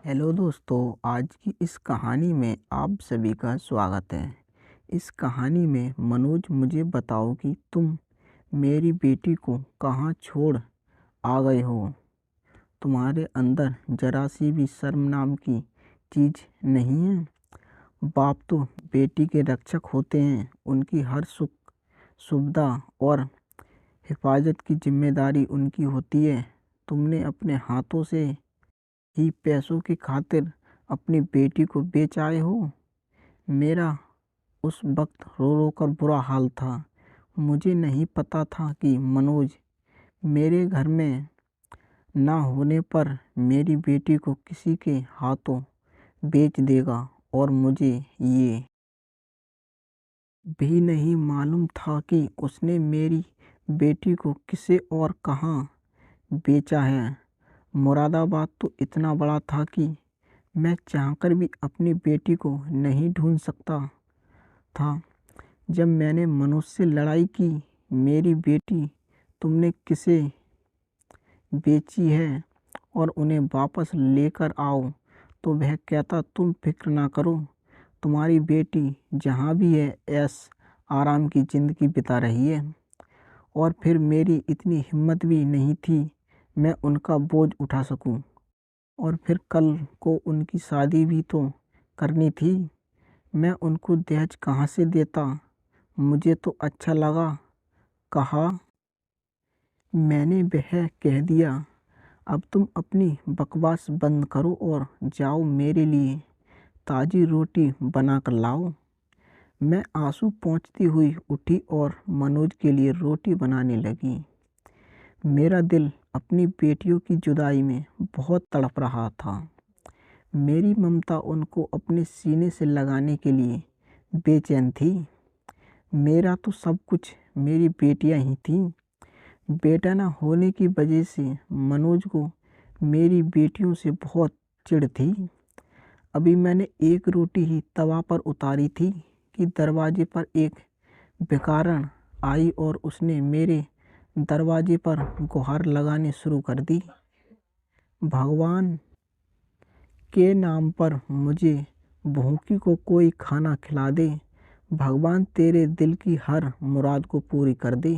Hello दोस्तों, आज की इस कहानी में आप सभी का स्वागत है। इस कहानी में मनोज मुझे बताओ कि तुम मेरी बेटी को कहाँ छोड़ आ गए हो। तुम्हारे अंदर जरा सी भी शर्म नाम की चीज़ नहीं है। बाप तो बेटी के रक्षक होते हैं, उनकी हर सुख सुविधा और हिफाजत की जिम्मेदारी उनकी होती है। तुमने अपने हाथों से ही पैसों की खातिर अपनी बेटी को बेच आए हो। मेरा उस वक्त रो रो कर बुरा हाल था। मुझे नहीं पता था कि मनोज मेरे घर में ना होने पर मेरी बेटी को किसी के हाथों बेच देगा, और मुझे ये भी नहीं मालूम था कि उसने मेरी बेटी को किसे और कहाँ बेचा है। मुरादाबाद तो इतना बड़ा था कि मैं चाहकर भी अपनी बेटी को नहीं ढूंढ सकता था। जब मैंने मनोज से लड़ाई की, मेरी बेटी तुमने किसे बेची है और उन्हें वापस लेकर आओ, तो वह कहता तुम फिक्र ना करो, तुम्हारी बेटी जहाँ भी है ऐश आराम की ज़िंदगी बिता रही है। और फिर मेरी इतनी हिम्मत भी नहीं थी मैं उनका बोझ उठा सकूं। और फिर कल को उनकी शादी भी तो करनी थी। मैं उनको दहेज कहाँ से देता। मुझे तो अच्छा लगा, कहा मैंने वह कह दिया। अब तुम अपनी बकवास बंद करो और जाओ मेरे लिए ताज़ी रोटी बना कर लाओ। मैं आंसू पोंछती हुई उठी और मनोज के लिए रोटी बनाने लगी। मेरा दिल अपनी बेटियों की जुदाई में बहुत तड़प रहा था। मेरी ममता उनको अपने सीने से लगाने के लिए बेचैन थी। मेरा तो सब कुछ मेरी बेटियां ही थीं। बेटा न होने की वजह से मनोज को मेरी बेटियों से बहुत चिढ़ थी। अभी मैंने एक रोटी ही तवा पर उतारी थी कि दरवाजे पर एक भिखारन आई और उसने मेरे दरवाजे पर गुहार लगाने शुरू कर दी। भगवान के नाम पर मुझे भूखी को कोई खाना खिला दे। भगवान तेरे दिल की हर मुराद को पूरी कर दे।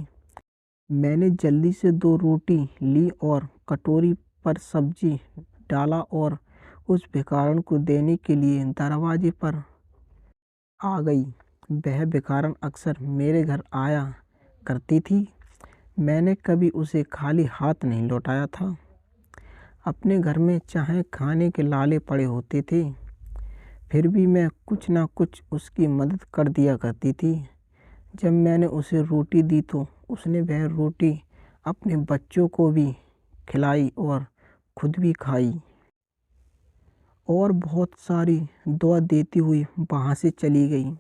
मैंने जल्दी से 2 रोटी ली और कटोरी पर सब्जी डाला और उस भिखारन को देने के लिए दरवाजे पर आ गई। वह भिखारन अक्सर मेरे घर आया करती थी। मैंने कभी उसे खाली हाथ नहीं लौटाया था। अपने घर में चाहे खाने के लाले पड़े होते थे, फिर भी मैं कुछ ना कुछ उसकी मदद कर दिया करती थी। जब मैंने उसे रोटी दी तो उसने वह रोटी अपने बच्चों को भी खिलाई और खुद भी खाई और बहुत सारी दुआ देती हुई वहाँ से चली गई।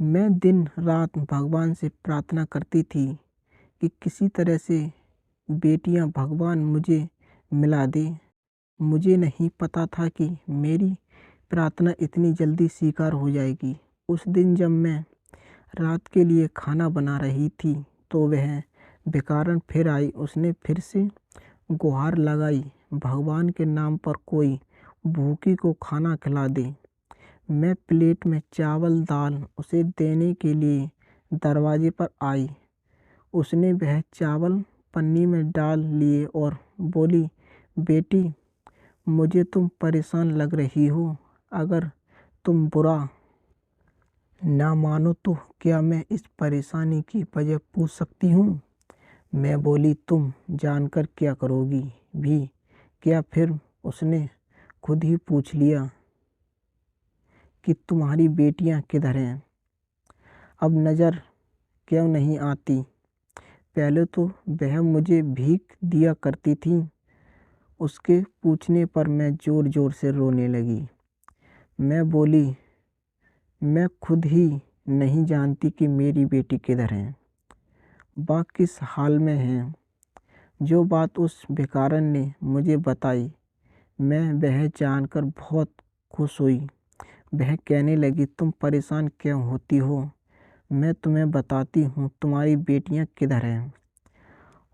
मैं दिन रात भगवान से प्रार्थना करती थी कि किसी तरह से बेटियां भगवान मुझे मिला दे। मुझे नहीं पता था कि मेरी प्रार्थना इतनी जल्दी स्वीकार हो जाएगी। उस दिन जब मैं रात के लिए खाना बना रही थी तो वह भिखारन फिर आई। उसने फिर से गुहार लगाई, भगवान के नाम पर कोई भूखी को खाना खिला दे। मैं प्लेट में चावल दाल उसे देने के लिए दरवाजे पर आई। उसने वह चावल पन्नी में डाल लिए और बोली, बेटी मुझे तुम परेशान लग रही हो। अगर तुम बुरा ना मानो तो क्या मैं इस परेशानी की वजह पूछ सकती हूँ। मैं बोली, तुम जानकर क्या करोगी भी क्या। फिर उसने खुद ही पूछ लिया कि तुम्हारी बेटियाँ किधर हैं, अब नज़र क्यों नहीं आती। पहले तो वह मुझे भीख दिया करती थी। उसके पूछने पर मैं ज़ोर ज़ोर से रोने लगी। मैं बोली, मैं खुद ही नहीं जानती कि मेरी बेटी किधर है, वह किस हाल में है। जो बात उस भिखारन ने मुझे बताई, मैं वह जानकर बहुत खुश हुई। वह कहने लगी, तुम परेशान क्यों होती हो, मैं तुम्हें बताती हूँ तुम्हारी बेटियाँ किधर हैं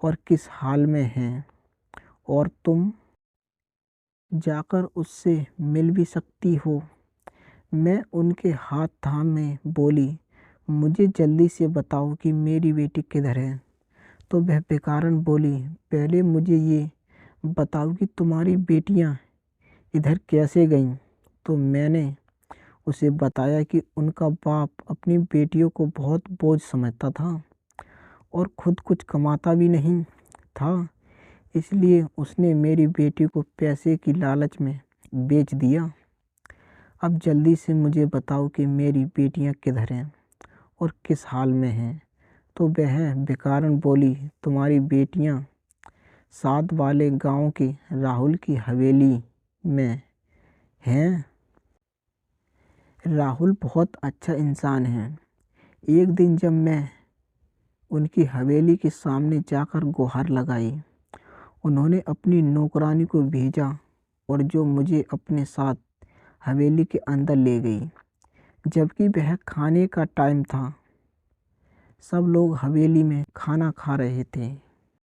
और किस हाल में हैं, और तुम जाकर उससे मिल भी सकती हो। मैं उनके हाथ थामे बोली, मुझे जल्दी से बताओ कि मेरी बेटी किधर है। तो वह बेकारन बोली, पहले मुझे ये बताओ कि तुम्हारी बेटियां इधर कैसे गईं। तो मैंने उसे बताया कि उनका बाप अपनी बेटियों को बहुत बोझ समझता था और खुद कुछ कमाता भी नहीं था, इसलिए उसने मेरी बेटी को पैसे की लालच में बेच दिया। अब जल्दी से मुझे बताओ कि मेरी बेटियां किधर हैं और किस हाल में हैं। तो वह बेकारन बोली, तुम्हारी बेटियां साथ वाले गांव के राहुल की हवेली में हैं। राहुल बहुत अच्छा इंसान है। एक दिन जब मैं उनकी हवेली के सामने जाकर गुहार लगाई, उन्होंने अपनी नौकरानी को भेजा और जो मुझे अपने साथ हवेली के अंदर ले गई। जबकि वह खाने का टाइम था, सब लोग हवेली में खाना खा रहे थे।